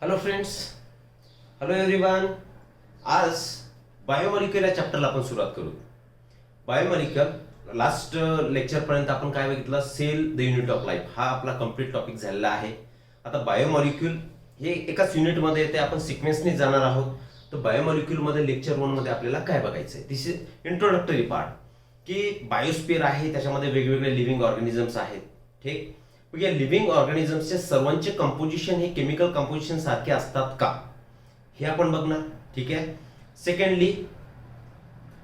Hello friends, hello everyone. आज बायोमॉलिक्युल या चॅप्टरला आपण सुरुवात करू. बायोमॉलिक्युल लास्ट लेक्चरपर्यंत आपण काय बघितलं? Cell the unit of life हा आपला कंप्लीट टॉपिक झालेला आहे. आता बायोमॉलिक्युल हे एकाच युनिटमध्ये येते, आपण सिक्वेन्सने जाणार आहोत. तर बायोमॉलिक्युलमध्ये लेक्चर 1 मध्ये आपल्याला काय बघायचं आहे? दिस इज इंट्रोडक्टरी पार्ट, की बायोस्फिअर आहे, त्याच्यामध्ये वेगवेगळे लिव्हिंग ऑर्गॅनिझम्स आहेत. ठीक, मग या लिव्हिंग ऑर्गॅनिझम्सचे सर्वांचे कंपोजिशन हे केमिकल कंपोजिशन सारखे असतात का, हे आपण बघणार. ठीक आहे. सेकंडली,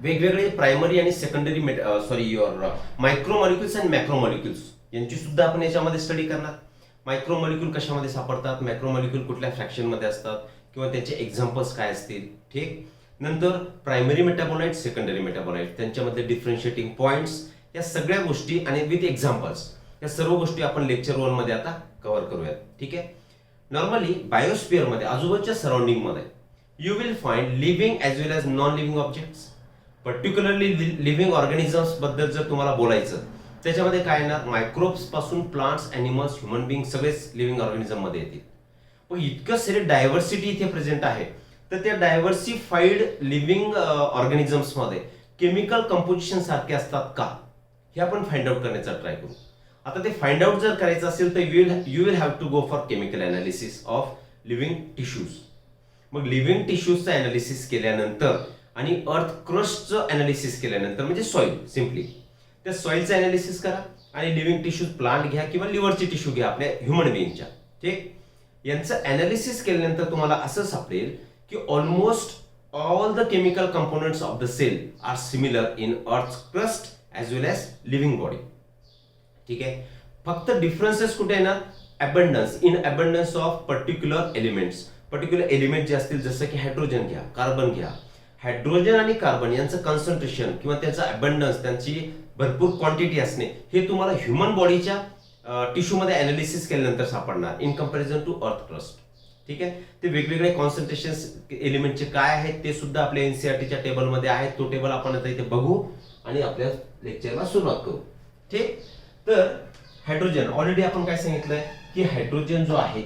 वेगवेगळे प्रायमरी आणि सेकंडरी मायक्रोमॉलिक्युल्स आणि मॅक्रोमॉलिक्युल्स यांची सुद्धा आपण याच्यामध्ये स्टडी करणार. मायक्रोमॉलिक्युल कशामध्ये सापडतात, मॅक्रोमॉलिक्युल कुठल्या फ्रॅक्शनमध्ये असतात, किंवा त्याचे एक्झाम्पल्स काय असतील. ठीक. नंतर प्रायमरी मेटाबोलाइट, सेकंडरी मेटाबोलाइट, त्यांच्यामध्ये डिफरन्शिएटिंग पॉइंट्स, या सगळ्या गोष्टी आणि विथ एक्झाम्पल्स, या सर्व गोष्टी आपण लेक्चर 1 मध्ये आता कव्हर करूयात. ठीक आहे. नॉर्मली बायोस्फिअर मध्ये, आजूबाजूच्या सराउंडिंग मध्ये, you will find living as well as non living objects. Particularly living organisms बद्दल जर तुम्हाला बोलायचं, त्याच्यामध्ये काय येणार? मायक्रोब्स पासून प्लांट्स, अॅनिमल्स, ह्युमन बिंग सगळेच लिव्हिंग ऑर्गॅनिझम मध्ये येतील. पण इतकं सारे डायव्हर्सिटी इथे प्रेझेंट आहे, तर त्या डायव्हर्सिफाईड लिव्हिंग ऑर्गॅनिझम्स मध्ये केमिकल कंपोजिशन सारखे असतात का, हे आपण फाइंड आउट करण्याचा ट्राय करू. आता ते फाइंड आउट जर करायचं असेल तर you will have to go for chemical analysis of living tissues. मग लिव्हिंग टिश्यूजचं अनालिसिस केल्यानंतर आणि अर्थ क्रस्टचं अनालिसिस केल्यानंतर, म्हणजे सॉइल, सिम्पली त्या सॉइलचं अनालिसिस करा आणि लिव्हिंग टिश्यूज, प्लांट घ्या किंवा लिव्हरची टिश्यू घ्या आपल्या ह्युमन बिईंगच्या. ठीक, यांचं अनालिसिस केल्यानंतर तुम्हाला असं सापडेल की almost all the chemical components of the cell are similar in earth crust as well as living body. ठीक आहे. फक्त डिफरन्सेस कुठे आहे ना? Abundance of particular elements. Particular element जे असतील, जसं की हायड्रोजन घ्या, कार्बन घ्या. हायड्रोजन आणि कार्बन यांचं कॉन्सन्ट्रेशन किंवा त्याचं अबंडन्स, त्यांची भरपूर क्वांटिटी असणे, हे तुम्हाला ह्युमन बॉडीच्या टिश्यूमध्ये अनालिसिस केल्यानंतर सापडणार in comparison to earth crust. ठीक आहे. ते वेगवेगळे कॉन्सन्ट्रेशन एलिमेंटचे काय आहेत ते सुद्धा आपल्या एनसीईआरटीच्या टेबलमध्ये आहेत. तो टेबल आपण आता इथे बघू आणि आपल्या लेक्चरला सुरुवात करू. ठीक. तर हायड्रोजन, ऑलरेडी आपण काय सांगितलंय की हायड्रोजन जो आहे,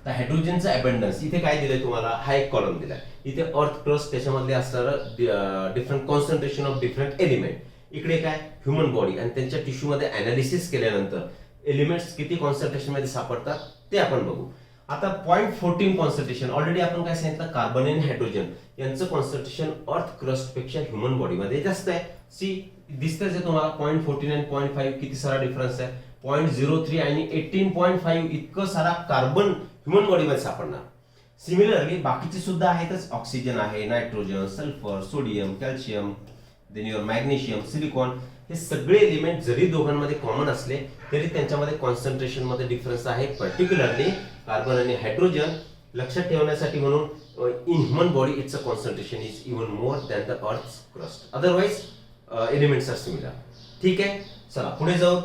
तर हायड्रोजनचा अबंडन्स इथे काय दिलंय तुम्हाला? हा एक कॉलम दिलाय. इथे अर्थ क्रस्ट, त्याच्यामधले असणारं different concentration of different element. इकडे काय? ह्युमन बॉडी, आणि त्यांच्या टिश्यूमध्ये अनालिसिस केल्यानंतर एलिमेंट्स किती कॉन्सन्ट्रेशन मध्ये सापडतात ते आपण बघू. आता 0.14 कॉन्सन्ट्रेशन, ऑलरेडी आपण काय सांगितलं? कार्बन आणि हायड्रोजन यांचं कॉन्सन्ट्रेशन अर्थ क्रस्ट पेक्षा ह्युमन बॉडीमध्ये जास्त आहे. सी दिसतंच आहे तुम्हाला 0.14 आणि 0.5 किती सारा डिफरन्स आहे. 0.03 आणि 18.5 इतकं सारा कार्बन ह्युमन बॉडीमध्ये सापडणार. सिमिलरली बाकीचे सुद्धा आहेतच. ऑक्सिजन आहे, nitrogen, sulphur, sodium, calcium, then your magnesium, silicon, हे सगळे एलिमेंट जरी दोघांमध्ये कॉमन असले तरी त्यांच्यामध्ये कॉन्सन्ट्रेशन मध्ये डिफरन्स आहे. पर्टिक्युलरली कार्बन आणि हायड्रोजन. लक्षात ठेवण्यासाठी म्हणून, in human body its a concentration is even more than the earth crust. Otherwise elements are similar. ठीक आहे. चला पुढे जाऊ.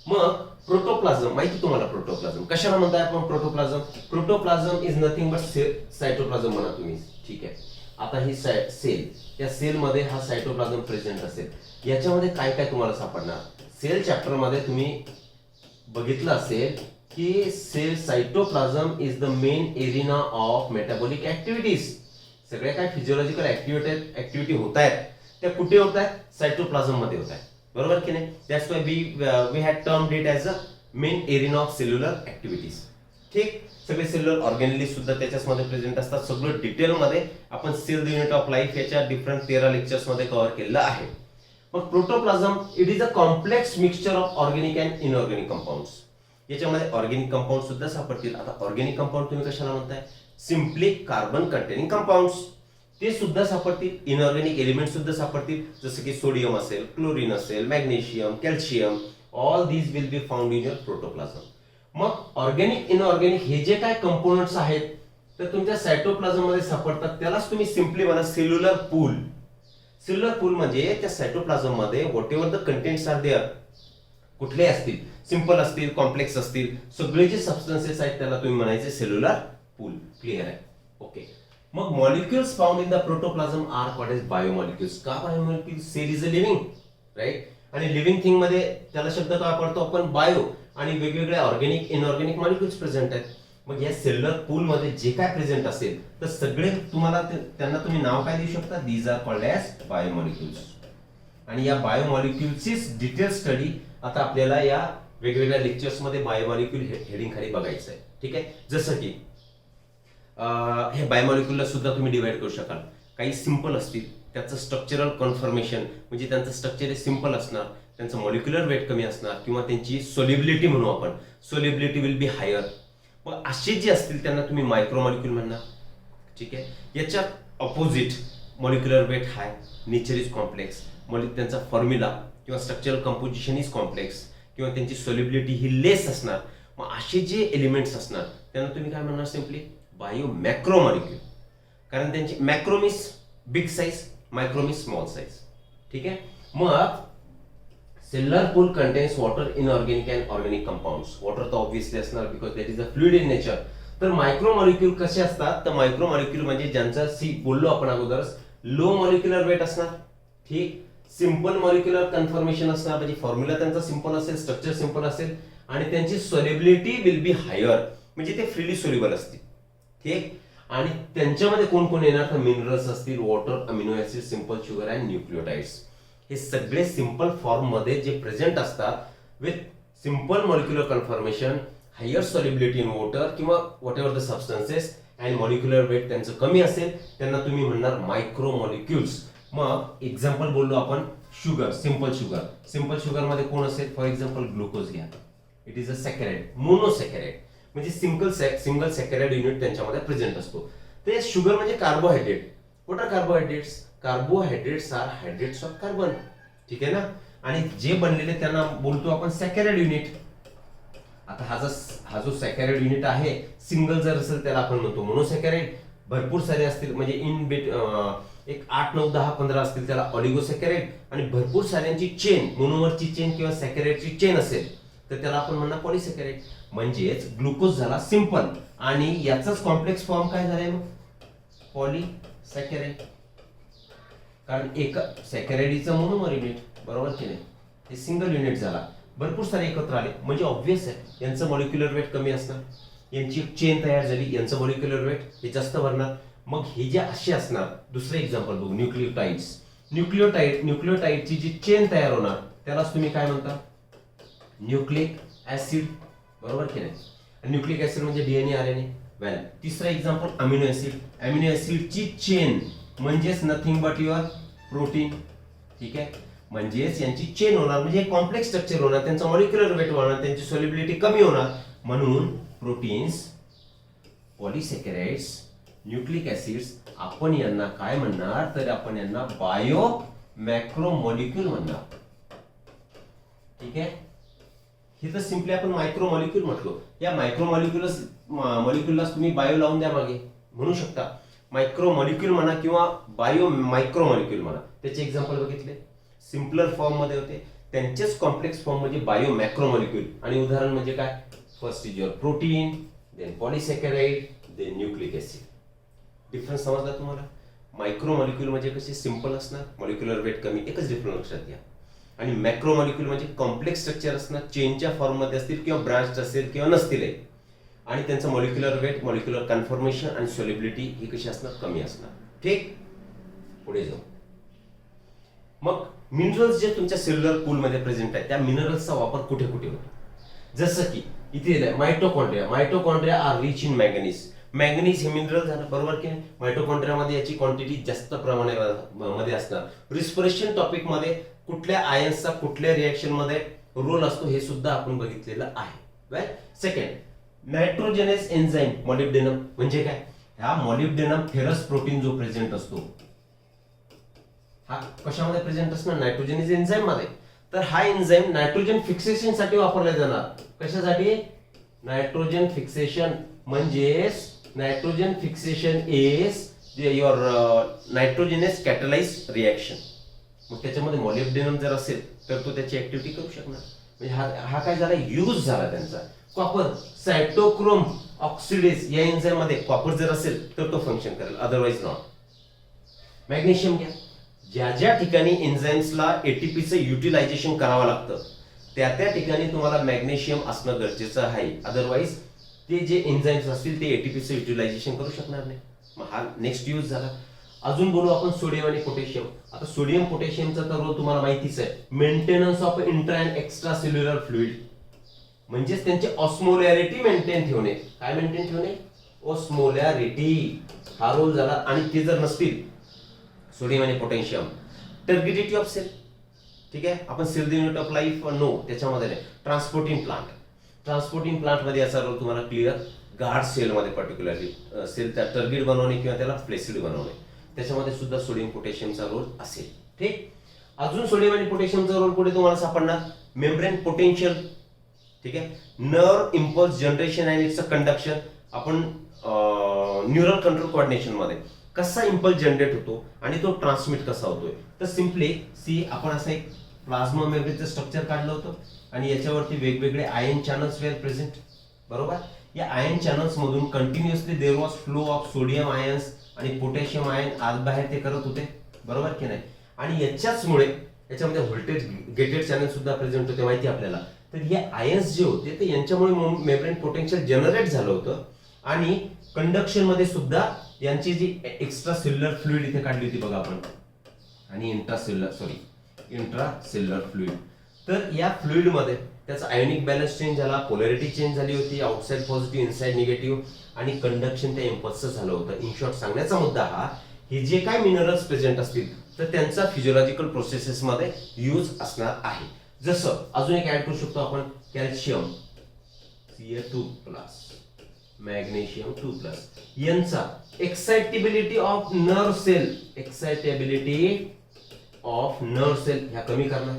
मग प्रोटोप्लाझम, माहिती तुम्हाला प्रोटोप्लाझम कशाला म्हणताय आपण? प्रोटोप्लाझम, प्रोटोप्लाझम इज नथिंग बट सायटोप्लाझम म्हणा तुम्ही. ठीक आहे. आता ही सेल, त्या सेल मध्ये हा सायटोप्लाझम प्रेझेंट असेल. याच्यामध्ये काय काय तुम्हाला सापडणार? सेल चॅप्टर मध्ये तुम्ही बघितलं असेल की cell cytoplasm is the main arena of metabolic activities. सगळ्या काय फिजिओलॉजिकल ऍक्टिव्हिटी होत आहेत त्या कुठे होत आहेत? सायटोप्लाझम मध्ये होत आहेत. बरोबर की नाही? That's why we had termed it as a main arena of cellular activities. ठीक. सगळे सेल्युलर ऑर्गॅनिली सुद्धा त्याच्यामध्ये प्रेझेंट असतात. सगळं डिटेलमध्ये आपण cell the unit of life याच्या डिफरंट 13 लेक्चर्स मध्ये कव्हर केलेलं आहे. मग protoplasm it is a complex mixture of organic and inorganic compounds. याच्यामध्ये ऑर्गॅनिक कंपाऊंड सुद्धा सापडतील. आता ऑर्गॅनिक कंपाऊंड तुम्ही कशाला म्हणताय? सिम्पली कार्बन कंटेनिंग कंपाऊंड्स, ते सुद्धा सापडतील. इनऑर्गॅनिक एलिमेंट सुद्धा सापडतील, जसं की सोडियम असेल, क्लोरीन असेल, magnesium, calcium. All these will be found in your protoplasm. मग ऑर्गॅनिक इनऑर्गॅनिक हे जे काय कंपोनंट्स आहेत तर तुमच्या सायटोप्लाझम मध्ये सापडतात. त्यालाच तुम्ही सिम्पली म्हणा सेल्युलर पूल. सेल्युलर पूल म्हणजे त्या सायटोप्लाझम मध्ये whatever the contents are there, कुठले असतील, सिंपल असतील, कॉम्प्लेक्स असतील, सगळे जे सबस्टन्सेस आहेत त्याला तुम्ही म्हणायचे सेल्युलर पूल. क्लिअर आहे? ओके. मग molecules found in the protoplasm are called as biomolecules. का biomolecules? Cell is a living, right? आणि लिव्हिंग थिंग मध्ये त्याला शब्द काय वापरतो आपण? बायो. आणि वेगवेगळे ऑर्गॅनिक इनऑर्गॅनिक मॉलिक्युल्स प्रेझेंट आहेत. मग या सेल्युलर पूलमध्ये जे काय प्रेझेंट असेल तर सगळे तुम्हाला त्यांना तुम्ही नाव काय देऊ शकता, these are called as biomolecules. आणि या बायोमॉलिक्युल्सचीच डिटेल स्टडी आता आपल्याला या वेगवेगळ्या लेक्चर्समध्ये बायोमॉलिक्यूल हेडिंग खाली बघायचं आहे. ठीक आहे. जसं की हे बायोमॉलिक्यूलला सुद्धा तुम्ही डिवाइड करू शकाल. काही सिंपल असतील, त्याचं स्ट्रक्चरल कन्फर्मेशन म्हणजे त्यांचं स्ट्रक्चर हे सिंपल असणार, त्यांचं मॉलिक्युलर वेट कमी असणार किंवा त्यांची सोल्युबिलिटी म्हणू आपण, सोल्युबिलिटी विल बी हायर. मग असे जे असतील त्यांना तुम्ही मायक्रोमॉलिक्यूल म्हणणार. ठीक आहे. याच्या opposite molecular weight high, nature is complex, त्यांचा फॉर्म्युला किंवा स्ट्रक्चरल कंपोजिशन इज कॉम्प्लेक्स किंवा त्यांची सोल्युबिलिटी ही लेस असणार. मग असे जे एलिमेंट्स असणार त्यांना तुम्ही काय म्हणणार, सिम्पली बायो मॅक्रोमॉलिक्यूल. कारण त्यांची macro means big size, micro means small size. ठीक आहे. मग cellular pool contains water inorganic and organic compounds. Water तर ऑब्व्हियसली असणार because that is a fluid in nature. तर मायक्रोमॉलिक्यूल कसे असतात, तर मायक्रोमॉलिक्यूल म्हणजे ज्यांचा बोललो आपण अगोदरच लो मॉलिक्युलर वेट असणार. ठीक. सिंपल मॉलिक्युलर कन्फर्मेशन असणार म्हणजे फॉर्म्युला त्यांचा सिंपल असेल, स्ट्रक्चर सिंपल असेल आणि त्यांची सोल्युबिलिटी विल बी हायर म्हणजे ते फ्रीली सोल्युबल असतील. ठीक. आणि त्यांच्यामध्ये कोण कोण येणार, तर मिनरल्स असतील, water, amino acid, simple sugar and nucleotides. हे सगळे सिंपल फॉर्म मध्ये जे प्रेझेंट असतात with simple molecular conformation, higher solubility in water किंवा whatever the substances and molecular weight त्यांचं कमी असेल त्यांना तुम्ही म्हणणार मायक्रोमॉलिक्युल्स. मग एक्झाम्पल बोललो आपण sugar, simple sugar. Simple sugar मध्ये कोण असेल, फॉर एक्झाम्पल ग्लुकोज घ्या. It is a saccharide, monosaccharide म्हणजे सिंगल सॅकराइड युनिट त्यांच्यामध्ये प्रेझेंट असतो. ते शुगर म्हणजे carbohydrate. What are carbohydrates? Carbohydrates are hydrates of carbon. ठीक आहे ना. आणि जे बनलेले त्यांना बोलतो आपण सॅकराइड युनिट. आता हा जो सॅकराइड युनिट आहे सिंगल जर असेल त्याला आपण म्हणतो मोनोसॅकराइड. भरपूर सारे असतील म्हणजे इन बिट एक 8, 9, 10, 15 असतील त्याला ऑलिगोसॅकराइड. आणि भरपूर साऱ्यांची चेन, मोनोमरची चेन किंवा सॅकराइडची चेन असेल तर त्याला आपण म्हणणार पॉलिसॅकराइड. म्हणजेच ग्लुकोज झाला सिंपल आणि याचाच कॉम्प्लेक्स फॉर्म काय झालाय मग, पॉलिसॅकराइड. कारण एक सॅकराइडचं मोनोमर युनिट, बरोबर की नाही, हे सिंगल युनिट झाला. भरपूर सारे एकत्र आले म्हणजे ऑब्व्हियस आहे यांचं मॉलिक्युलर वेट कमी असणार, यांची चेन तयार झाली, यांचं मॉलिक्युलर वेट हे जास्त भरणार. मग हे जे असे असणार, दुसरं एक्झाम्पल बघू, न्यूक्लिओटाइड्स. न्यूक्लिओटाइडची जी चेन तयार होणार त्यालाच तुम्ही काय म्हणता, न्यूक्लिक ऍसिड, बरोबर की नाही. न्यूक्लिक ऍसिड म्हणजे डीएनए, आरएनए. वेल, तिसरं एक्झाम्पल अमिनो ऍसिड. अमिनो ऍसिडची चेन म्हणजेच नथिंग बट युअर प्रोटीन. ठीक आहे. म्हणजेच यांची चेन होणार म्हणजे कॉम्प्लेक्स स्ट्रक्चर होणार, त्यांचा मॉलिक्युलर वेट होणार, त्यांची सोल्युबिलिटी कमी होणार. म्हणून प्रोटीन्स, पॉलिसॅकराइड्स, न्यूक्लिक ऍसिड्स आपण यांना काय म्हणणार, तर आपण यांना बायो मॅक्रोमॉलिक्यूल म्हणणार. ठीक आहे. हे तर सिंपली आपण मायक्रोमॉलिक्यूल म्हटलो. या मॉलिक्युललाच तुम्ही बायो लावून द्या मागे, म्हणू शकता मायक्रोमॉलिक्यूल म्हणा किंवा बायो मायक्रोमॉलिक्यूल म्हणा. त्याचे एक्झाम्पल बघितले, सिम्पलर फॉर्म मध्ये होते, त्यांचेच कॉम्प्लेक्स फॉर्म म्हणजे बायो मॅक्रोमॉलिक्यूल. आणि उदाहरण म्हणजे काय, first is your protein, then polysaccharide, then nucleic acid. Difference समजला तुम्हाला. मायक्रोमॉलिक्यूल म्हणजे कसे सिंपल असणार, मॉलिक्युलर वेट कमी, एकच डिफरन्स लक्षात घ्या. आणि मॅक्रोमॉलिक्यूल म्हणजे कॉम्प्लेक्स स्ट्रक्चर असणार, चेनच्या फॉर्म मध्ये असतील किंवा ब्रांच असेल किंवा नसतील. आणि त्यांचं मॉलिक्युलर वेट, मॉलिक्युलर कन्फर्मेशन आणि सोल्युबिलिटी ही कशी असणार, कमी असणार. ठीक. पुढे जाऊ. मग मिनरल्स जे तुमच्या सेल्युलर पूल मध्ये प्रेझेंट आहेत त्या मिनरल्सचा वापर कुठे कुठे होतो, जसं की इथे mitochondria. Mitochondria are rich in manganese. Manganese हे मिनरल झालं, बरोबर की नाही. मायटोकॉन्ड्रियामध्ये याची क्वांटिटी जास्त प्रमाणामध्ये असणार. रिस्पिरेशन टॉपिक मध्ये कुठल्या आयन्सचा कुठल्या रिएक्शन मध्ये रोल असतो हे सुद्धा आपण बघितलेलं आहे. Right. Second, nitrogenous enzyme molybdenum म्हणजे काय, हा मॉलिब्डेनम फेरस प्रोटीन जो प्रेझेंट असतो हा कशामध्ये प्रेझेंट असणार, नायट्रोजनस एन्झाईम मध्ये. तर हा एन्झाईम नायट्रोजन फिक्सेशन साठी वापरला जाणार. कशासाठी, नायट्रोजन फिक्सेशन. म्हणजेच nitrogen fixation is your nitrogenase catalyse reaction. मग त्याच्यामध्ये मॉलिब्डेनम जर असेल तर तो त्याची ऍक्टिव्हिटी करू शकणार. म्हणजे हा काय झाला, यूज झाला त्यांचा. कॉपर, सायटोक्रोम ऑक्सिडेज या एन्झाईम मध्ये कॉपर जर असेल तर तो फंक्शन करेल, अदरवाइज नॉट. मॅग्नेशियम घ्या. ज्या ज्या ठिकाणी एन्झाईम्सला एटीपीचं युटिलायझेशन करावं लागतं त्या ठिकाणी तुम्हाला मॅग्नेशियम असणं गरजेचं आहे, अदरवाइज ते जे एन्झाईम्स असतील ते एटीपीचं युटिलायझेशन करू शकणार नाही. मग हा नेक्स्ट यूज झाला. अजून बोलू आपण सोडियम आणि पोटॅशियम. आता सोडियम पोटॅशियमचा तर रोल तुम्हाला माहितीच आहे, maintenance of intra and extra cellular fluid, म्हणजेच त्यांची ऑस्मोलॅरिटी मेंटेन ठेवणे. काय मेंटेन ठेवणे? ऑस्मोलॅरिटी, हा रोल झाला. आणि ते जर नसतील सोडियम आणि पोटॅशियम, टर्बिडिटी ऑफ सेल. ठीक आहे, आपण cell the unit of life know, त्याच्यामध्ये नाही. ट्रान्सपोर्टिंग प्लांट, ट्रान्सपोर्टिंग प्लांट मध्ये याचा रोल तुम्हाला क्लिअर. गार्ड सेल मध्ये पर्टिक्युलरली सेल त्या टर्बिड बनवणे किंवा त्याला फ्लेसिड बनवणे, त्याच्यामध्ये सुद्धा सोडियम पोटॅशियमचा रोल असेल. ठीक. अजून सोडियम आणि पोटॅशियमचा रोल कुठे तुम्हाला सापडणार? Membrane potential. ठीक आहे, nerve impulse generation and it's conduction. आपण न्यूरल कंट्रोल कोऑर्डिनेशन मध्ये कसा इम्पल्स जनरेट होतो आणि तो ट्रान्समिट कसा होतोय, तर सिम्पली सी, आपण असं एक प्लाझ्मा मेम्ब्रेनचं स्ट्रक्चर काढलं होतं आणि याच्यावरती वेगवेगळे आयन चॅनल्स वेअर प्रेझेंट. बरोबर. या आयन चॅनल्स मधून continuously there was flow of sodium ions आणि पोटॅशियम आयन आत बाहेर ते करत होते. बरोबर की नाही? आणि याच्याचमुळे याच्यामध्ये व्होल्टेज गेटेड चॅनल सुद्धा प्रेझेंट होते, माहिती आपल्याला. तर हे आयन्स जे होते ते यांच्यामुळे मेम्ब्रेन पोटेन्शियल जनरेट झालं होतं. आणि कंडक्शन मध्ये सुद्धा यांची जी एक्स्ट्रा सेल्युलर फ्लुइड इथे काढली होती बघा आपण, आणि इंट्रासेल्युलर फ्लुइड. तर या फ्लुइड मध्ये त्याचा आयोनिक बॅलन्स चेंज झाला, पोलॅरिटी चेंज झाली होती, आउटसाइड पॉझिटिव्ह इनसाइड निगेटिव्ह, आणि कंडक्शन त्या इम्पल्सचं झालं होतं. इन शॉर्ट सांगण्याचा मुद्दा हा, हे जे काय मिनरल्स प्रेझेंट असतील तर त्यांचा फिजिओलॉजिकल प्रोसेसेस मध्ये यूज असणार आहे. जसं अजून एक ऍड करू शकतो आपण, कॅल्शियम Ca2+, मॅग्नेशियम 2+, यांचा एक्साइटेबिलिटी ऑफ नर्व सेल, ह्या कमी करणार.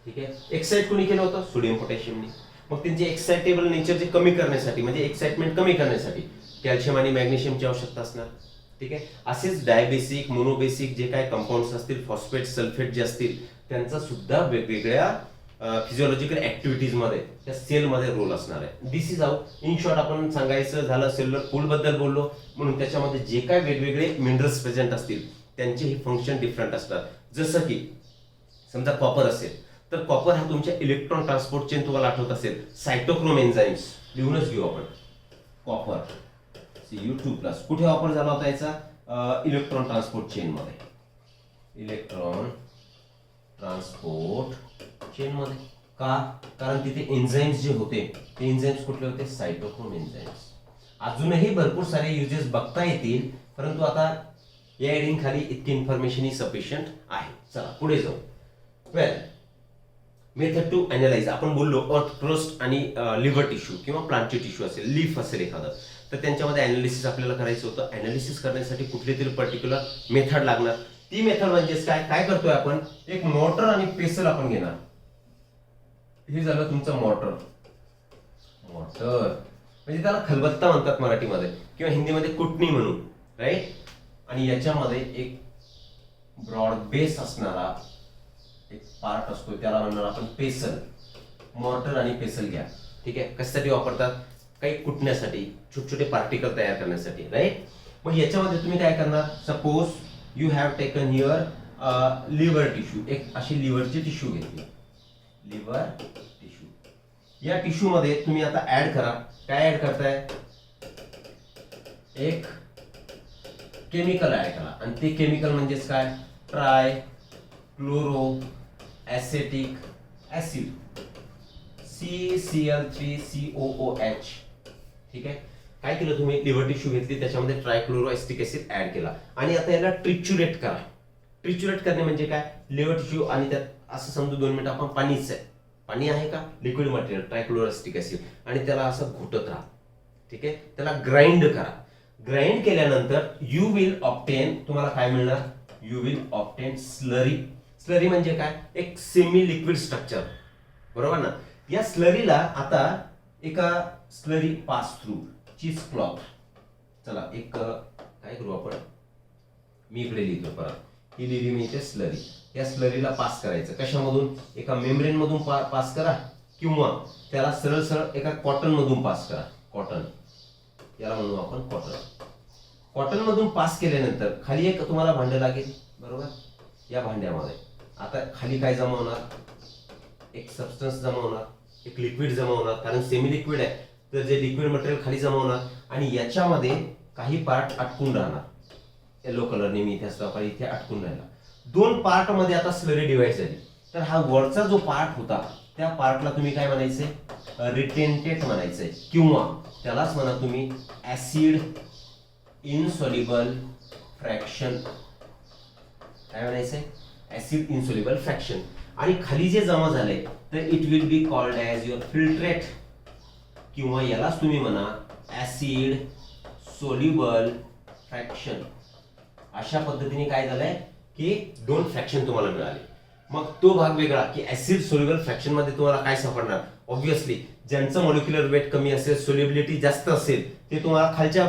ठीक आहे, एक्साइट कोणी केलं होतं? सोडियम पोटॅशियमने. मग त्यांची एक्साइटेबल नेचरचे कमी करण्यासाठी, म्हणजे एक्साइटमेंट कमी करण्यासाठी कॅल्शियम आणि मॅग्नेशियमची आवश्यकता असणार. ठीक आहे, असेच डायबेसिक, मोनोबेसिक जे काय कंपाऊंड्स असतील, फॉस्फेट, सल्फेट जे असतील, त्यांचा सुद्धा वेगवेगळ्या फिजिओलॉजिकल ऍक्टिव्हिटीज मध्ये त्या सेल मध्ये रोल असणार आहे. दिस इज हाऊ इन शॉर्ट आपण सांगायचं झालं. सेल्युलर पूल बद्दल बोललो, म्हणून त्याच्यामध्ये जे काय वेगवेगळे मिनरल्स प्रेझेंट असतील त्यांचे हे फंक्शन डिफरंट असतात. जसं की समजा कॉपर असेल, तर कॉपर हा तुमच्या इलेक्ट्रॉन ट्रान्सपोर्ट चेन, तुम्हाला आठवत असेल सायटोक्रोम एन्झाईम्स, लिहूनच घेऊ आपण. कॉपर Cu2+, कुठे वापर झाला होता याचा? इलेक्ट्रॉन ट्रान्सपोर्ट चेन मध्ये, इलेक्ट्रॉन ट्रान्सपोर्ट चेन मध्ये. का? कारण तिथे एन्झाईम्स जे होते ते एन्झाईम्स कुठले होते? सायटोक्रोम एन्झाईम्स. अजूनही भरपूर सारे युजेस बघता येतील, परंतु आता या हेडिंग खाली इतकी इन्फॉर्मेशन ही सफिशियंट आहे. चला पुढे जाऊ. वेल, मेथड टू अनालाइज. आपण बोललो अर्थ क्रस्ट आणि लिव्हर टिश्यू किंवा प्लांटचे टिश्यू असेल, लीफ असेल एखादं, तर त्यांच्यामध्ये अनालिसिस आपल्याला करायचं होतं. अनालिसिस करण्यासाठी कुठली तरी पर्टिक्युलर मेथड लागणार. ती मेथड म्हणजेच काय? काय करतोय आपण? एक मॉर्टर आणि पेसल आपण घेणार. हे झालं तुमचं मॉर्टर. म्हणजे त्याला खलबत्ता म्हणतात मराठीमध्ये, किंवा हिंदीमध्ये कुटणी म्हणून, राईट. आणि याच्यामध्ये एक ब्रॉड बेस असणारा एक पार्ट असतो, त्याला म्हणणार आपण पेसल. मॉर्टर आणि पेसल घ्या. ठीक आहे, कशासाठी वापरतात? काही कुटण्यासाठी, छोटे छोटे पार्टिकल तयार करण्यासाठी, राईट. मग याच्यामध्ये तुम्ही काय करणार? Suppose you have taken here liver tissue. एक अशी लिव्हरची टिश्यू घेतली, लिव्हर टिश्यू. या टिश्यू मध्ये तुम्ही आता ऍड करा. काय ऍड करताय? एक केमिकल ऍड करा. आणि ते केमिकल म्हणजेच काय? Tri chloro acetic acid, CCl3COOH. ठीक आहे, काय केलं तुम्ही? लिव्हर टिश्यू घेतली, त्याच्यामध्ये ट्रायक्लोरो ऍसिटिक ऍसिड ऍड केला, आणि आता याला ट्रिच्युरेट करा. ट्रिच्युरेट करणे म्हणजे काय? लिव्हर टिश्यू आणि त्यात असं समजू 2 मिनिट आपण पाणीच आहे, पाणी आहे का? लिक्विड मटेरियल ट्रायक्लोरो ऍसिटिक ऍसिड, आणि त्याला असं घोटत राहा. ठीक आहे, त्याला ग्राइंड करा. ग्राइंड केल्यानंतर यू विल ऑब्टेन, तुम्हाला काय मिळणार? You will obtain slurry. Slurry म्हणजे काय? एक सेमी लिक्विड स्ट्रक्चर. बरोबर ना? या स्लरीला आता एका स्लरी पास थ्रू चीज क्लॉथ. चला एक काय करू आपण? मी इकडे लिहितो परत. ही लिहिली मी इथे स्लरी. या स्लरीला पास करायचं. कशामधून? एका मेम्ब्रेन मधून पास करा, किंवा त्याला सरळ सरळ एका कॉटन मधून पास करा. कॉटन, याला म्हणू आपण कॉटन. कॉटन मधून पास केल्यानंतर खाली एक तुम्हाला भांडं लागेल. बरोबर? या भांड्यामध्ये आता खाली काय जमा होणार? एक सबस्टन्स जमा होणार, एक लिक्विड जमा होणार, कारण सेमी लिक्विड आहे. तर जे लिक्विड मटेरियल खाली जमा होणार आणि याच्यामध्ये काही पार्ट अटकून राहणार. येलो कलरने मी इथे असतो इथे अटकून राहिला. 2 पार्ट मध्ये आता स्लरी डिवाइड झाली. तर हा वरचा जो पार्ट होता त्या पार्टला तुम्ही काय म्हणायचे, रिटेंटेट म्हणायचंय किंवा त्यालाच म्हणा तुम्ही ऍसिड इनसॉल्युबल फ्रॅक्शन. काय म्हणायचंय, ऍसिड इनसॉल्युबल फ्रॅक्शन. आणि खाली जे जमा झाले तर it will be called as your filtrate किंवा यालाच तुम्ही म्हणा ऍसिड सोल्युबल फ्रॅक्शन. अशा पद्धतीने काय झालंय की 2 फ्रॅक्शन तुम्हाला मिळाले. मग तो भाग वेगळा की ऍसिड सोल्युबल फ्रॅक्शन मध्ये तुम्हाला काय सापडणार, ऑब्व्हियसली ज्यांचं मॉलिक्युलर वेट कमी असेल, सोल्युबिलिटी जास्त असेल ते तुम्हाला खालच्या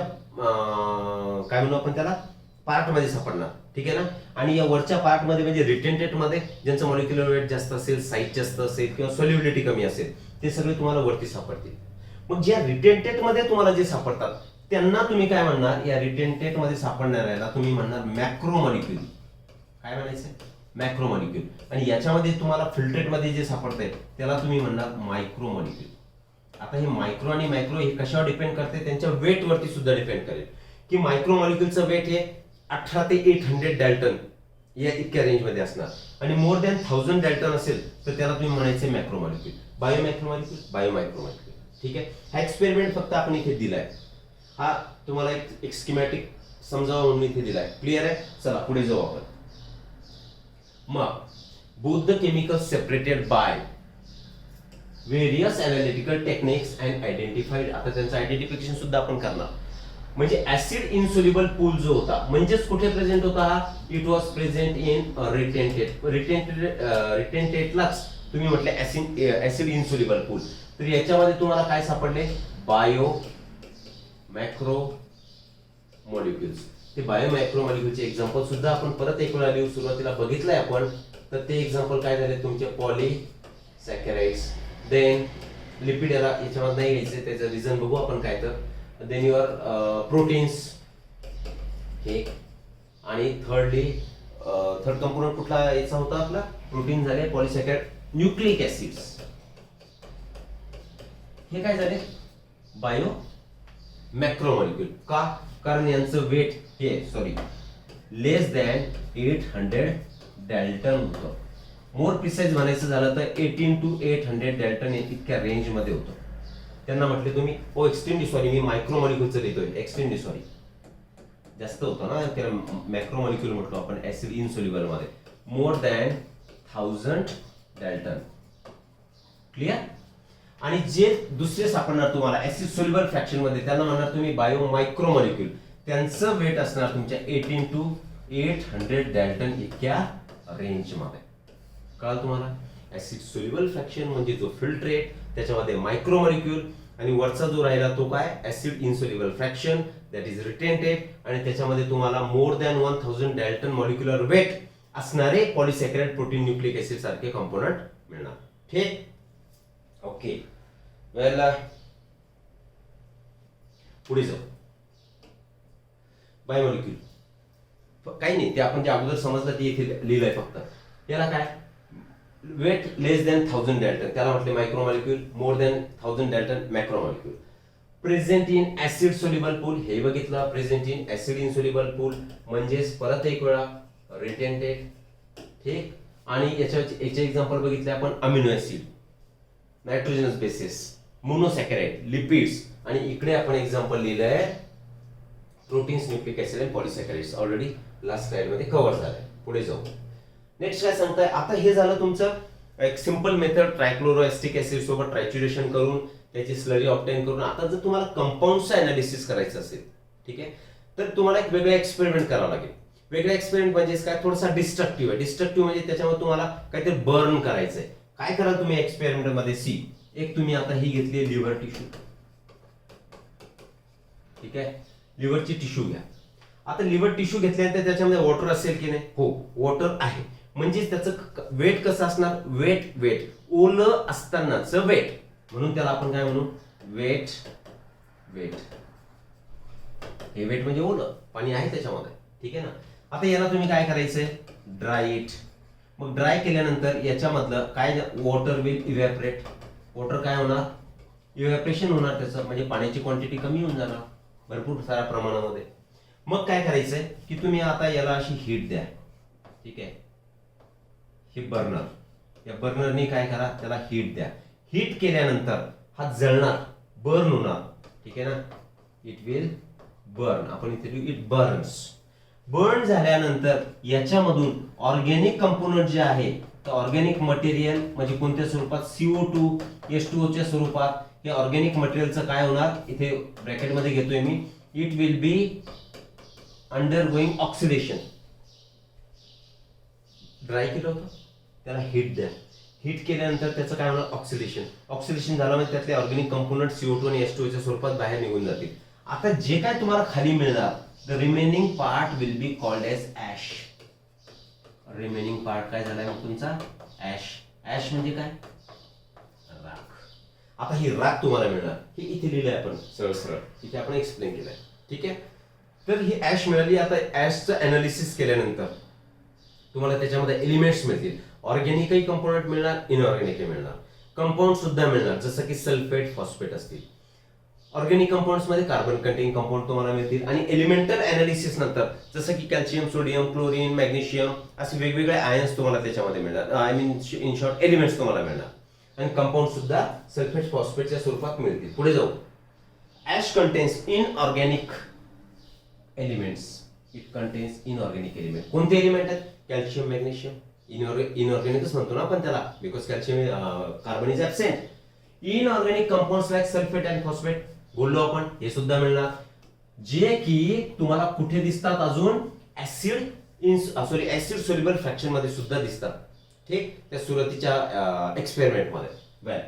काय म्हणू आपण त्याला पार्ट मध्ये सापडणार. ठीक आहे ना. आणि या वरच्या पार्ट मध्ये म्हणजे रिटेंटेट मध्ये ज्यांचं मॉलिक्युलर वेट जास्त असेल, साईज जास्त असेल किंवा सोल्युबिलिटी कमी असेल ते सगळे तुम्हाला वरती सापडतील. मग ज्या रिटेंटेट मध्ये तुम्हाला जे सापडतात त्यांना तुम्ही काय म्हणणार, या रिटेंटेट मध्ये सापडणाऱ्याला तुम्ही म्हणणार मॅक्रो मॉलिक्यूल. काय म्हणायचं, मॅक्रो मॉलिक्यूल. आणि याच्यामध्ये तुम्हाला फिल्ट्रेट मध्ये जे सापडतंय त्याला तुम्ही म्हणणार मायक्रो मॉलिक्यूल. आता हे मायक्रो आणि मॅक्रो हे कशावर डिपेंड करते, त्यांच्या वेट वरती सुद्धा डिपेंड करेल. की मायक्रो मॉलिक्यूलचं वेट हे 18 ते 800 डाल्टन या इतक्या रेंज मध्ये असणार आणि मोर दॅन 1000 डाल्टन असेल तर त्याला तुम्ही म्हणायचे macro molecule. Bio macro molecule, bio micro molecule. ठीक आहे. हा एक्सपेरिमेंट फक्त आपण इथे दिलाय. हा तुम्हाला एक स्कीमॅटिक समजावा म्हणून इथे दिलाय. क्लिअर आहे. चला पुढे जाऊ आपण. मग both the chemicals separated by various analytical techniques and identified. आता त्यांचं आयडेंटिफिकेशन सुद्धा आपण करणार. म्हणजे ऍसिड इनसोल्युबल पूल जो होता म्हणजेच कुठे प्रेझेंट होता हा, इट वॉज प्रेझेंट इन रिटेंटेट. रिटेंटेटलाच तुम्ही म्हटले ऍसिड इनसोल्युबल पूल. तर याच्यामध्ये तुम्हाला काय सापडले, बायो मॅक्रो मॉलिक्युल्स. ते बायो मॅक्रो मॉलिक्युलचे एक्झाम्पल सुद्धा आपण परत एक वेळा लिहू. सुरुवातीला बघितलंय आपण. तर ते एक्झाम्पल काय झाले तुमचे, पॉलीसॅकराइड्स. देन लिपिड याच्यामध्ये नाही घ्यायचे, त्याचं रिझन बघू आपण काय. तर देन युअर प्रोटीन्स हे. आणि थर्ड कंपोनंट कुठला याचा होता आपला, प्रोटीन झाले, पॉलीसॅकराइड, न्यूक्लिक ऍसिड्स. हे काय झाले, बायो मॅक्रो मॉलिक्यूल. का, कारण यांचं वेट हे लेस दॅन 800 डाल्टन होतं. मोर प्रिसाइज म्हणायचं झालं तर 18 to 800 डाल्टन इतक्या रेंज मध्ये होतं. त्यांना म्हटले तुम्ही एक्सट्रीमली सॉरी, मी मायक्रो मॉलिक्यूलचं लिहितोय, एक्सट्रीमली सॉरी, जास्त होतं ना त्याला मॅक्रो मॉलिक्यूल म्हटलो आपण ऍसिड इनसोल्युबल मध्ये. मोर दॅन 1000 डाल्टन. क्लिअर. आणि जे दुसरे सापडणार तुम्हाला ऍसिड सोल्युबल फ्रॅक्शन मध्ये त्यांना म्हणणार तुम्ही बायो मायक्रो मॉलिक्यूल. त्यांचं वेट असणार तुमच्या 18 to 800 डाल्टन इतक्या रेंज मध्ये. कळलं तुम्हाला. ऍसिड सोल्युबल फ्रॅक्शन म्हणजे जो फिल्ट्रेट, त्याच्यामध्ये मायक्रो मॉलिक्यूल, आणि वरचा जो राहिला तो काय, acid insoluble fraction, that is retained. आणि त्याच्यामध्ये तुम्हाला more than 1000 dalton molecular weight असणारे पॉलीसॅकराइड, प्रोटीन, न्यूक्लिक ऍसिड सारखे कंपोनंट मिळणार. ठीक. ओके. वेल पुढे जाऊ. बायोमॉलिक्यूल काही नाही, ते आपण जे अगोदर समजलं ते इथे लिहिलंय फक्त. याला काय, वेट लेस दॅन 1000 डाल्टन त्याला म्हटले micro molecule, more than 1000 dalton macro molecule. Present in acid soluble pool हे बघितलं. Present in acid insoluble pool म्हणजेच परत एक वेळा रिटेंटेड. ठीक. आणि याचे एक्झाम्पल बघितले आपण, amino acid, nitrogenous basis, मोनोसॅकराइड, lipids. आणि इकडे आपण एक्झाम्पल लिहिलंय प्रोटीन्स, न्यूक्लिक ऍसिड आणि पॉलीसॅकराइड्स. ऑलरेडी लास्ट स्लाइड मध्ये कव्हर झालंय. पुढे जाऊ. नेक्स्ट काय सांगताय, आता हे झालं तुमचं एक सिंपल मेथड, ट्रायक्लोरोएस्टिक ऍसिड सोबत ट्रायच्युरेशन करून त्याची स्लरी ऑब्टेन करून. आता जर तुम्हाला कंपाऊंडचं अनालिसिस करायचं असेल, ठीक आहे, तर तुम्हाला एक वेगळा एक्सपेरिमेंट करावा लागेल. वेगळा एक्सपेरिमेंट म्हणजे काय, थोडासा डिस्ट्रक्टिव्ह आहे. डिस्ट्रक्टिव्ह म्हणजे त्याच्यामध्ये तुम्हाला काहीतरी बर्न करायचंय. काय करा तुम्ही एक्सपेरिमेंट मध्ये, एक तुम्ही आता ही घेतली लिव्हर टिश्यू. ठीक आहे, लिव्हरची टिश्यू घ्या. आता लिव्हर टिश्यू घेतल्यानंतर त्याच्यामध्ये वॉटर असेल की नाही, हो वॉटर आहे. म्हणजे त्याचं वेट कसं असणार, वेट ओलं असतानाचं वेट, म्हणून त्याला आपण काय म्हणू, वेट. हे वेट म्हणजे ओलं पाणी आहे त्याच्यामध्ये. ठीक आहे ना. आता याला तुम्ही काय करायचंय, ड्राय इट. मग ड्राय केल्यानंतर याच्यामधलं काय, वॉटर विल इव्हॅपरेट. वॉटर काय होणार, इव्हॅपोरेशन होणार त्याचं, म्हणजे पाण्याची क्वांटिटी कमी होऊन जाणार भरपूर साऱ्या प्रमाणामध्ये. मग काय करायचंय की तुम्ही आता याला अशी हीट द्या, ठीक आहे. हे बर्नर, या बर्नरनी काय करा, त्याला हीट द्या. हीट केल्यानंतर हा जळणार, बर्न होणार, ठीक आहे ना. इट विल बर्न, आपण इथे इट बर्न्स. बर्न झाल्यानंतर याच्यामधून ऑर्गॅनिक कंपोनंट जे आहे, तर ऑर्गॅनिक मटेरियल म्हणजे कोणत्या स्वरूपात, CO2 H2O च्या स्वरूपात. हे ऑर्गॅनिक मटेरियलचं काय होणार, इथे ब्रॅकेटमध्ये घेतोय मी, it will be undergoing oxidation. Dry केलं होतं, त्याला हीट द्या. हीट केल्यानंतर त्याचं काय होणार, ऑक्सिडेशन. ऑक्सिडेशन झालं म्हणजे त्यातले ऑर्गॅनिक कंपोनंट CO2 आणि H2O च्या स्वरूपात बाहेर निघून जातील. आता जे काय तुम्हाला खाली मिळणार, the remaining part will be called as ash. Remaining part काय झालाय मग तुमचा, ऍश. ऍश म्हणजे काय, राख. आता ही राख तुम्हाला मिळणार, हे इथे लिहिलंय आपण सरळ सरळ, इथे आपण एक्सप्लेन केलंय, ठीक आहे. तर ही ऍश मिळाली. आता ऍशचं अनालिसिस केल्यानंतर तुम्हाला त्याच्यामध्ये एलिमेंट्स मिळतील. ऑर्गॅनिकही कंपोनंट मिळणार, इनऑर्गॅनिकही मिळणार, कंपाऊंड सुद्धा मिळणार, जसं की सल्फेट, फॉस्फेट असतील. ऑर्गॅनिक कंपाऊंड्स मध्ये कार्बन कंटेनिंग कंपाऊंड तुम्हाला मिळतील. आणि एलिमेंटल अनालिसिस नंतर जसं की कॅल्शियम, सोडियम, क्लोरीन, मॅग्नेशियम असे वेगवेगळे आयन्स तुम्हाला त्याच्यामध्ये मिळणार. I mean in short elements तुम्हाला मिळणार. आणि कंपाऊंड सुद्धा सल्फेट, फॉस्फेटच्या स्वरूपात मिळतील. पुढे जाऊ. Ash contains inorganic elements. It contains inorganic element. कोणते एलिमेंट आहेत, कॅल्शियम, मॅग्नेशियम. इनऑर्गॅनिकच म्हणतो ना आपण त्याला, because calcium carbon is absent. Inorganic compounds like sulphate and phosphate बोललो आपण, हे सुद्धा मिळणार, जे की तुम्हाला कुठे दिसतात, अजून ऍसिड सोल्युबल फ्रॅक्शन मध्ये सुद्धा दिसतात, ठीक, त्या सुरुवातीच्या एक्सपेरिमेंट मध्ये.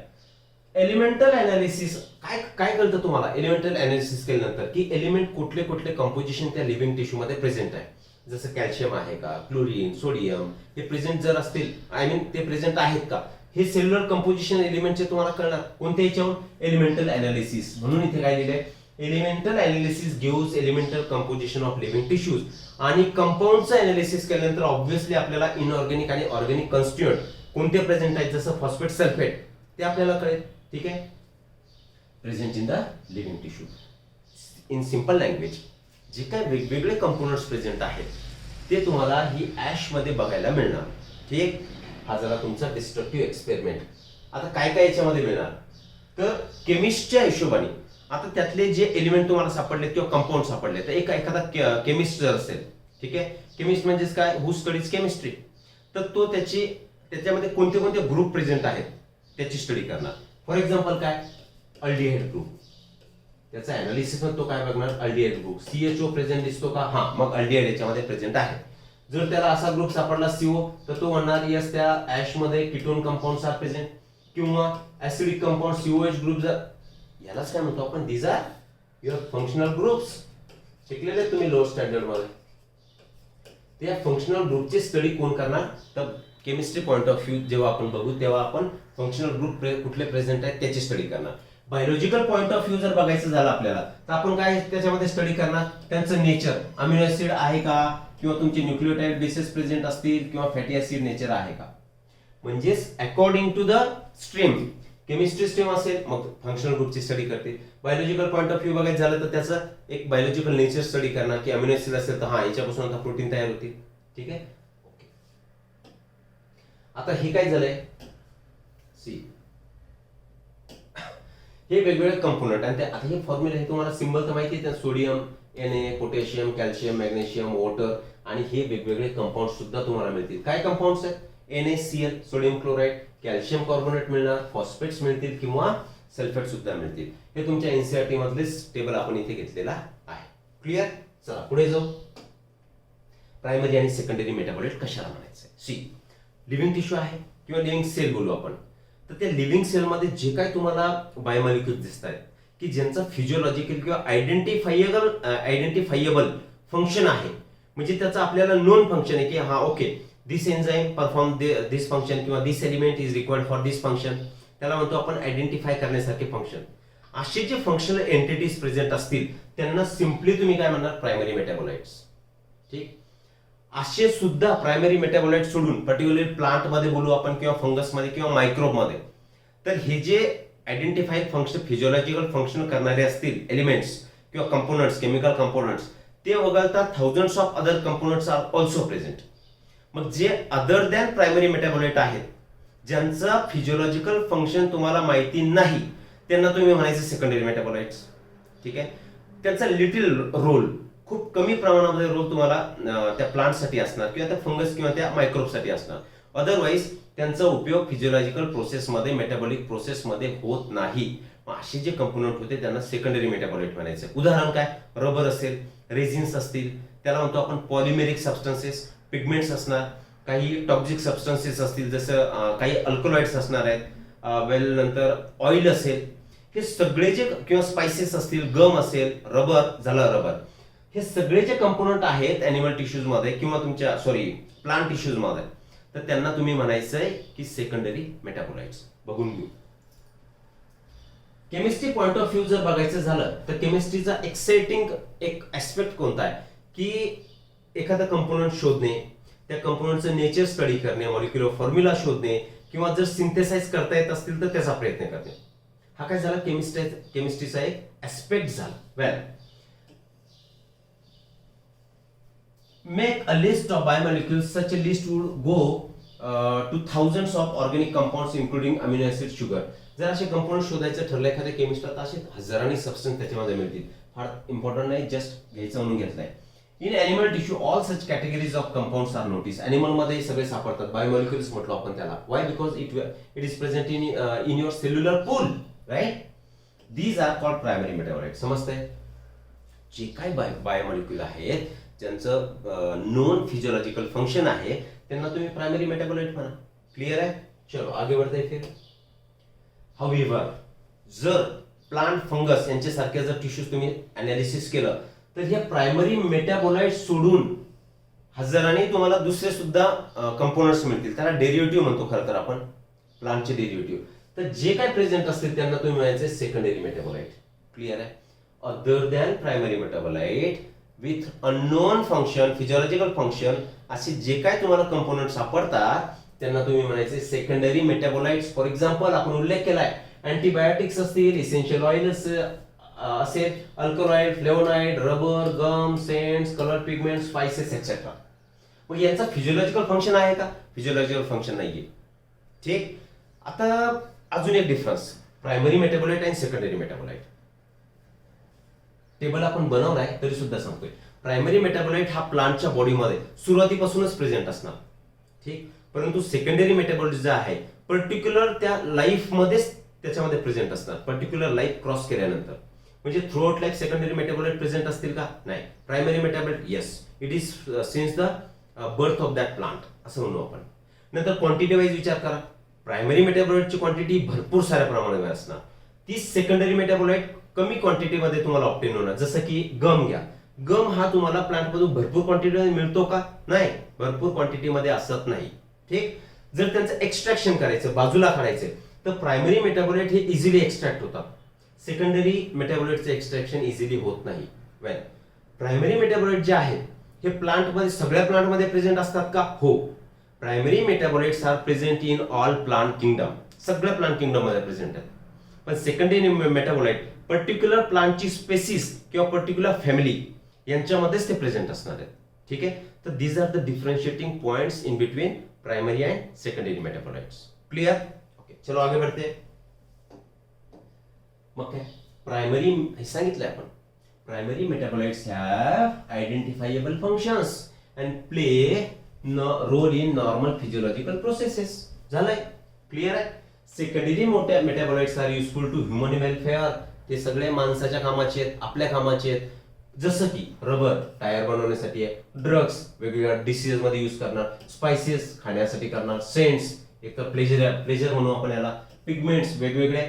एलिमेंटल अनालिसिस काय काय कळतं तुम्हाला एलिमेंटल अनालिसिस केल्यानंतर, की एलिमेंट कुठले कुठले कंपोजिशन त्या लिव्हिंग टिश्यू मध्ये प्रेझेंट आहे. जसं कॅल्शियम आहे का, क्लोरीन, सोडियम हे प्रेझेंट जर असतील, आय मीन ते प्रेझेंट आहेत का, हे सेल्युलर कंपोजिशन एलिमेंटचे तुम्हाला कळणार. कोणत्या याच्यावर, एलिमेंटल अनालिसिस. म्हणून इथे काय लिहिलंय, elemental analysis gives elemental composition of living tissues. आणि कंपाऊंडचं अनालिसिस केल्यानंतर ऑब्व्हियसली आपल्याला इनऑर्गॅनिक आणि ऑर्गॅनिक कॉन्स्टिट्यूएंट कोणते प्रेझेंट आहेत, जसं फॉस्फेट, सल्फेट, ते आपल्याला कळेल, ठीक आहे. Present in the living tissue. In simple language, जे काय वेगवेगळे कंपोनंट्स प्रेझेंट आहेत ते तुम्हाला ही ऍश मध्ये बघायला मिळणार, ठीक. हा झाला तुमचा डिस्ट्रक्टिव्ह एक्सपेरिमेंट. आता काय काय याच्यामध्ये मिळणार, तर केमिस्टच्या हिशोबाने आता त्यातले जे एलिमेंट तुम्हाला सापडले किंवा कंपाऊंड सापडले, तर एखादा केमिस्ट जर असेल, ठीक आहे, केमिस्ट म्हणजेच काय, हू स्टडीज केमिस्ट्री, तर तो त्याच्यामध्ये कोणते कोणते ग्रुप प्रेझेंट आहेत त्याची स्टडी करणार. फॉर एक्झाम्पल काय, अल्डिहाइड ग्रुप, त्याचा अनालिसिस तो काय बघणार, अल्डिहाइड ग्रुप. CHO प्रेझेंट दिसतो का, हा, मग अल्डिहाइड याच्यामध्ये प्रेझेंट आहे. जर त्याला असा ग्रुप सापडला CO, तर तो म्हणणार यस त्या ऍश मध्ये कीटोन कंपाऊंड्स आर प्रेझेंट. किंवा ऍसिडिक कंपाऊंड COH ग्रुप, जर यालाच काय म्हणतो आपण, these are your functional groups. शिकलेले तुम्ही लोअर स्टँडर्ड मध्ये. त्या फंक्शनल ग्रुपची स्टडी कोण करणार, तर केमिस्ट्री पॉइंट ऑफ व्ह्यू जेव्हा आपण बघू तेव्हा आपण फंक्शनल ग्रुप कुठले प्रेझेंट आहेत त्याची स्टडी करणार. बायोलॉजिकल पॉइंट ऑफ व्ह्यू जर बघायचं झालं आपल्याला, तर आपण काय त्याच्यामध्ये स्टडी करणार, त्यांचं नेचर, अमिनो ऍसिड आहे का, किंवा तुमचे न्यूक्लियोटाइड बेसेस प्रेझेंट असतील, किंवा फॅटी ऍसिड नेचर आहे का. म्हणजेच according to the stream, chemistry stream असेल मग फंक्शनल ग्रुपची स्टडी करते. बायोलॉजिकल पॉइंट ऑफ व्ह्यू बघायचं झालं तर त्याचं एक बायोलॉजिकल नेचर स्टडी करणार, की अमिनो ऍसिड असेल तर हा याच्यापासून आता प्रोटीन तयार होतील, ठीक आहे. ओके, आता हे काय झालंय, सी हे वेगवेगळे कंपोनंट, आणि आता हे फॉर्म्युला हे तुम्हाला सिंबल तर माहिती आहे, sodium, Na, potassium, calcium, magnesium, water, आणि हे वेगवेगळे कंपाऊंड सुद्धा तुम्हाला मिळतील. काय कंपाऊंड्स आहेत, NaCl, sodium chloride, calcium carbonate मिळणार, फॉस्फेट्स मिळतील, किंवा सल्फेट सुद्धा मिळतील. हे तुमच्या NCERT मधलेच टेबल आपण इथे घेतलेला आहे. क्लिअर. चला पुढे जाऊ. प्रायमरी आणि सेकंडरी मेटाबॉलाइट कशाला म्हणायचं. सी, लिव्हिंग टिश्यू आहे किंवा लिव्हिंग सेल बोलू आपण, तर त्या लिव्हिंग सेलमध्ये जे काय तुम्हाला बायोमॉलिक्युल्स दिसत आहेत, की ज्यांचा फिजिओलॉजिकल किंवा आयडेंटिफायबल फंक्शन आहे, म्हणजे त्याचा आपल्याला नोन फंक्शन आहे, की हा okay this enzyme perform this function, किंवा this element is required for this function, त्याला म्हणतो आपण आयडेंटिफाय करण्यासारखे फंक्शन. असे जे फंक्शनल एंटिटीज प्रेझेंट असतील त्यांना सिम्पली तुम्ही काय म्हणणार, प्रायमरी मेटाबोलाइट्स, ठीक. असे सुद्धा प्रायमरी मेटाबोलाइट सोडून पर्टिक्युलरली प्लांट मध्ये बोलू आपण, किंवा फंगस मध्ये, किंवा मायक्रोब मध्ये, तर हे जे आयडेंटिफाय फंक्शन फिजिओलॉजिकल फंक्शन करणारे असतील एलिमेंट्स किंवा कंपोनंट्स, केमिकल कंपोनंट्स, ते वगळता thousands of other components are also present. मग जे अदर दॅन प्रायमरी मेटाबोलाइट आहेत, ज्यांचं फिजिओलॉजिकल फंक्शन तुम्हाला माहिती नाही, त्यांना तुम्ही म्हणायचे सेकंडरी मेटाबोलाइट्स. ठीक आहे. त्यांचा लिटिल रोल, खूप कमी प्रमाणामध्ये रोल तुम्हाला त्या प्लांटसाठी असणार किंवा त्या फंगस किंवा त्या मायक्रोबसाठी असणार. अदरवाईज त्यांचा उपयोग फिजिओलॉजिकल प्रोसेसमध्ये, मेटाबॉलिक प्रोसेसमध्ये होत नाही. असे जे कंपोनंट होते त्यांना सेकंडरी मेटाबॉलाइट म्हणायचे. उदाहरण काय? रबर असेल, रेझिन्स असतील, त्याला म्हणतो आपण पॉलिमेरिक सबस्टन्सेस, पिगमेंट्स असणार, काही टॉक्सिक सबस्टन्सेस असतील, जसं काही अल्कलॉइड्स असणार आहेत, नंतर ऑइल असेल, हे सगळे जे, किंवा स्पाइसेस असतील, गम असेल, रबर झालं रबर, हे सगळे जे कंपोनंट आहेत अॅनिमल टिश्यूज मध्ये किंवा तुमच्या प्लांट टिश्यूज मध्ये, तर त्यांना तुम्ही म्हणायचंय की सेकंडरी मेटाबोलाइट्स. बघून घेऊ. केमिस्ट्री पॉइंट ऑफ व्ह्यू जर बघायचं झालं तर केमिस्ट्रीचा एक्साइटिंग एक ऍस्पेक्ट कोणता आहे की एखादा कंपोनंट शोधणे, त्या कंपोनंटचं नेचर स्टडी करणे, मॉलिक्युलर फॉर्म्युला शोधणे, किंवा जर सिंथेसाइज करता येत असतील तर त्याचा प्रयत्न करणे. हा काय झाला? केमिस्ट्रीचा एक ऍस्पेक्ट झाला. वेल, make a list of biomolecules. Such a list would go to thousands of organic compounds including amino acid, sugar. जर असे कंपाऊंड शोधायचं ठरलं एखाद्या केमिस्टला तर असे हजारांनी सबस्टन्स त्याच्यामध्ये मिळतील. फार इम्पॉर्टंट नाही, जस्ट घ्यायचं म्हणून घेतलंय. In animal tissue all such categories of compounds are notice. Animal मध्ये सगळे सापडतात. बायोमॉलिक्युल्स म्हटलो आपण त्याला. Why? Because it is present in your cellular pool, right? These are called primary metabolite. समजतंय? जे काही बायोमॉलिक्युल आहेत ज्यांचं नोन फिजिओलॉजिकल फंक्शन आहे त्यांना तुम्ही प्रायमरी मेटाबोलाइट म्हणा. क्लियर आहे? चलो आगे बढ़ते हैं. फिर हाउएवर, जर प्लांट, फंगस यांच्यासारख्या जर टिश्यूज तुम्ही अनालिसिस केलं तर ह्या प्रायमरी मेटाबोलाइट सोडून हजारांनी तुम्हाला दुसरे सुद्धा कंपोनंट्स मिळतील. त्याला डेरिव्हेटिव्ह म्हणतो खरं तर आपण, प्लांटचे डेरिव्हेटिव्ह. तर जे काय प्रेझेंट असतील त्यांना तुम्ही म्हणायचे सेकंडरी मेटाबोलाइट. क्लियर आहे? Other than primary metabolite with unknown function, physiological function, असे जे काय तुम्हाला कंपोनंट सापडतात त्यांना तुम्ही म्हणायचे सेकंडरी मेटाबोलाइट्स. फॉर एक्झाम्पल आपण उल्लेख केलाय, अँटीबायोटिक्स असतील, इसेन्शियल ऑइल्स असेल, alkaloid, flavonoid, rubber, gum, scents, colour pigment, spices etcetera. मग यांचा फिजिओलॉजिकल फंक्शन आहे का? फिजिओलॉजिकल फंक्शन नाहीये. ठीक. आता अजून एक डिफरन्स, प्रायमरी मेटाबोलाइट आणि सेकंडरी मेटाबोलाइट. टेबल आपण बनवलाय तरी सुद्धा सांगतोय. प्रायमरी मेटाबोलाइट हा प्लांटच्या बॉडीमध्ये सुरुवातीपासूनच प्रेझेंट असणार. ठीक. परंतु सेकंडरी मेटाबोलाइट जे आहे पर्टिक्युलर त्या लाईफ मध्येच त्याच्यामध्ये प्रेझेंट असणार, पर्टिक्युलर लाईफ क्रॉस केल्यानंतर. म्हणजे through out life secondary metabolite present असतील का? नाही. Primary metabolite yes, it is since the birth of that plant असं म्हणू आपण. नंतर क्वांटिटी वाईज विचार करा. प्रायमरी मेटाबोलाइटची क्वांटिटी भरपूर साऱ्या प्रमाणामध्ये असणार. तीच सेकंडरी मेटाबोलाइट कमी क्वांटिटीमध्ये तुम्हाला ऑप्टेन होणार. जसं की गम घ्या. गम हा तुम्हाला प्लांट मधून भरपूर क्वांटिटीमध्ये मिळतो का? नाही, भरपूर क्वांटिटीमध्ये असत नाही. ठीक. जर त्यांचं एक्स्ट्रॅक्शन करायचं, बाजूला काढायचं, तर प्रायमरी मेटाबोलाइट हे इझिली एक्स्ट्रॅक्ट होतात. सेकंडरी मेटाबोलाइटचं एक्स्ट्रॅक्शन इझिली होत नाही. वेल, प्रायमरी मेटाबोलाइट जे आहेत हे प्लांटमध्ये, सगळ्या प्लांटमध्ये प्रेझेंट असतात का? हो. Primary metabolites are present in all plant kingdom. सगळ्या प्लांट किंगडम मध्ये प्रेझेंट आहेत. पण सेकंडरी मेटाबोलाइट पर्टिक्युलर प्लांटची स्पेसिस किंवा पर्टिक्युलर फॅमिली यांच्यामध्येच ते प्रेझेंट असणार आहेत. ठीक आहे. तर these are the differentiating points in between primary and secondary metabolites. Clear? Okay, चलो आगे बढ़ते. मग काय प्रायमरी हे सांगितलंय आपण. Primary metabolites have identifiable functions and play role in normal physiological processes. झालंय? क्लियर आहे? Secondary metabolites are useful to human welfare. ते सगळे माणसाच्या कामाचे आहेत, आपल्या कामाचे आहेत. जसं की रबर टायर बनवण्यासाठी आहे, ड्रग्स वेगवेगळ्या डिसीज मध्ये यूज करणार, स्पाइसेस खाण्यासाठी करणार, सेंट्स एक तर प्लेजर म्हणू आपण याला, पिगमेंट्स वेगवेगळे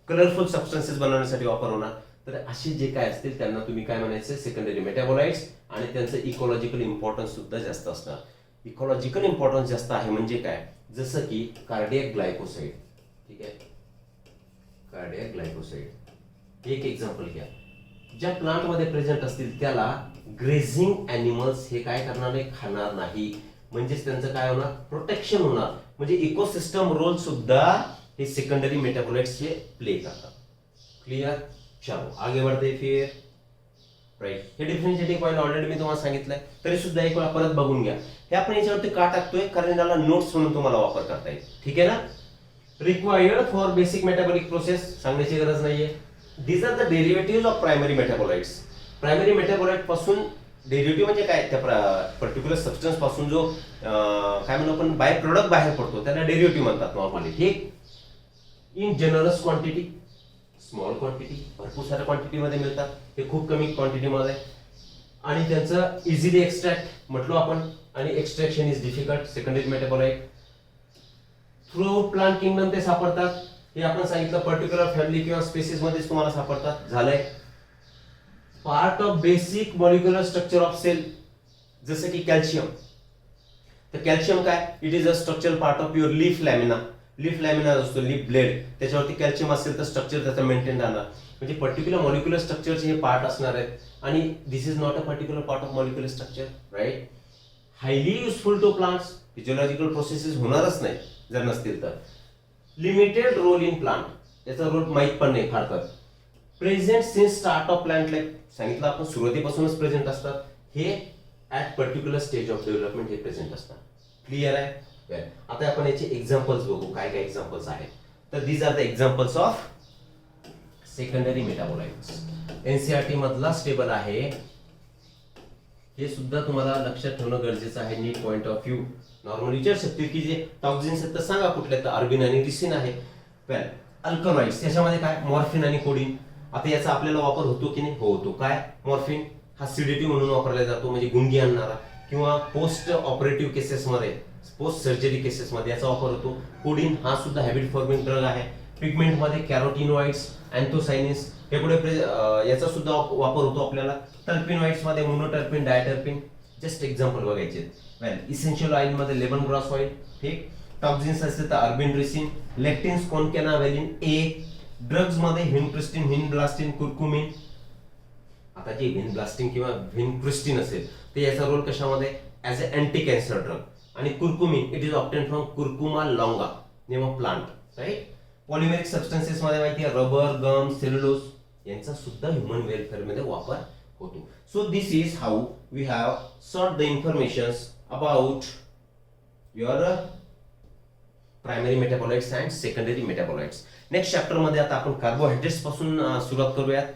कलरफुल सबस्टन्सेस बनवण्यासाठी वापर होणार. तर असे जे काय असतील त्यांना तुम्ही काय म्हणायचं? Secondary metabolites. आणि त्यांचं इकॉलॉजिकल इम्पॉर्टन्स सुद्धा जास्त असणार. इकॉलॉजिकल इम्पॉर्टन्स जास्त आहे म्हणजे काय? जसं की कार्डियक ग्लायकोसाइड. ठीक आहे, कार्डियक ग्लायकोसाइड एक एक्झाम्पल घ्या. ज्या प्लांट मध्ये प्रेझेंट असतील त्याला ग्रेझिंग एनिमल्स हे काय करणार नाही? खाणार नाही. म्हणजेच त्यांचं काय होणार? प्रोटेक्शन होणार. म्हणजे इकोसिस्टम रोल सुद्धा हे सेकंडरी मेटाबोलाइट्स हे प्ले करतात. क्लियर? चलो आगे बढ़ते फिर. राईट, हे डिफरन्शिएटिंग पॉईंट ऑलरेडी मी तुम्हाला सांगितलंय, तरी सुद्धा एक वेळा परत बघून घ्या. हे आपण याच्यावरती का टाकतोय, कारण याला नोट्स म्हणून तुम्हाला वापर करता येईल. ठीक आहे ना? Required for basic metabolic process सांगण्याची गरज नाहीये. These are the derivative of primary metabolites. Primary metabolite पासून डेरिव्हेटिव्ह म्हणजे काय, त्या पर्टिक्युलर सबस्टन्स पासून जो काय म्हणू आपण बाय प्रोडक्ट बाहेर पडतो त्याला डेरिव्हेटिव्ह म्हणतात नॉर्मली. ठीक, in generous quantity, small quantity, भरपूर साऱ्या क्वांटिटी मध्ये मिळतात, हे खूप कमी क्वांटिटी मध्ये, आणि त्यांचं इझिली एक्स्ट्रॅक्ट म्हटलो आपण, आणि extraction is difficult. Secondary metabolite through plant kingdom ते सापडतात. हे आपण सांगितलं पर्टिक्युलर फॅमिली किंवा स्पेसिस मध्येच तुम्हाला सापडतात. झालंय. Part of basic molecular structure of cell, जसं की कॅल्शियम. तर कॅल्शियम काय, it is a structural part of your leaf lamina. Leaf lamina असतो, लीफ ब्लेड, त्याच्यावरती कॅल्शियम असेल तर स्ट्रक्चर त्याचं मेंटेन राहणार. म्हणजे पर्टिक्युलर मॉलिक्युलर स्ट्रक्चरचे हे पार्ट असणार आहेत, आणि this is not a particular part of molecular structure. Right. Highly useful to plants, physiological processes होणारच नाही जर नसतील तर. लिमिटेड रोल इन प्लांट, याचा रोल माहित पण नाही फार तर. Present since start of plant life, सांगितलं आपण सुरुवातीपासूनच प्रेझेंट असतात. हे at particular stage of development हे प्रेझेंट असतात. क्लिअर आहे? आता आपण याचे एक्झाम्पल्स बघू, काय काय एक्झाम्पल्स आहेत. तर these are the examples of secondary metabolites. NCERT मधला स्टेबल आहे, हे सुद्धा तुम्हाला लक्षात ठेवणं गरजेचं आहे. नीट पॉइंट ऑफ व्ह्यू नॉर्मली विचारू शकते की जे टॉक्झिन्स आहेत तर सांगा कुठले, तर अर्बिन आणि रिसिन आहे. वेल, अल्कलॉइड्स, त्याच्यामध्ये काय, मॉर्फिन आणि कोडिन. आता याचा आपल्याला वापर होतो की नाही? होतो. काय, मॉर्फिन हा सिडेटिव्ह म्हणून वापरला जातो, म्हणजे गुंगी आणणारा, किंवा पोस्ट ऑपरेटिव्ह केसेसमध्ये, पोस्ट सर्जरी केसेसमध्ये याचा वापर होतो. कोडिन हा सुद्धा हॅबिट फॉर्मिंग ड्रग आहे. पिगमेंटमध्ये कॅरोटिनॉइड्स, अँथोसायनिन्स हे पुढे याचा सुद्धा वापर होतो आपल्याला. टर्पिनॉइड्स मध्ये मोनोटर्पिन, डायटर्पिन, जस्ट एक्झाम्पल बघायचे. वेल, इसेन्शियल ऑइल मध्ये लेमन ग्रास ऑइल. ठीक. टॉक्झिन्स असते तर अर्बिन, रिसिन, लेक्टिन्स, कॉन्केना, व्हॅलिन ए. ड्रग्ज मध्ये व्हिनक्रिस्टिन, व्हिनब्लास्टिन, कुर्कुमिन. आता जे व्हिनब्लास्टिन किंवा व्हिनक्रिस्टिन असेल ते याचा रोल कशामध्ये, as a anti cancer drug. आणि curcumin, it is obtain from curcuma longa, name of plant. Right. Polymeric substances मध्ये माहिती आहे रबर, गम, सेल्युलोज, यांचा सुद्धा ह्युमन वेलफेअर मध्ये वापर होतो. So this is how we have sort the informations about your primary metabolites and secondary metabolites. Next chapter मध्ये आता आपण कार्बोहायड्रेट्स पासून सुरुवात करूयात.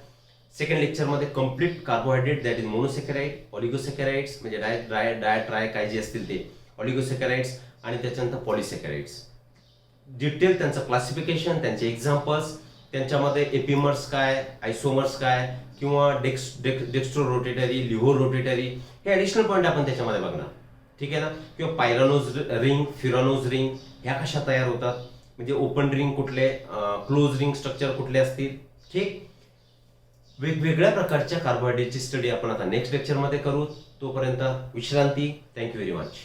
सेकंड लेक्चर मध्ये complete carbohydrate, that is monosaccharide, oligosaccharides म्हणजे ट्राय काय जे असतील ते ऑलिगोसेकराइड्स, आणि त्याच्यानंतर पॉलिसेकराइड्स. डिटेल त्यांचं क्लासिफिकेशन, त्यांचे एक्झाम्पल्स, त्यांच्यामध्ये एपिमर्स काय, आयसोमर्स काय, किंवा डेक्स्ट्रो रोटेटरी, लिव्हो रोटेटरी, हे ऍडिशनल पॉईंट आपण त्याच्यामध्ये बघणार. ठीक आहे ना? किंवा पायरानोज रिंग, फिरानोज रिंग ह्या कशा तयार होतात, म्हणजे ओपन रिंग कुठले, क्लोज रिंग स्ट्रक्चर कुठले असतील. ठीक. वेगवेगळ्या प्रकारच्या कार्बोहायड्रेटची स्टडी आपण आता नेक्स्ट लेक्चरमध्ये करू. तोपर्यंत विश्रांती. Thank you very much.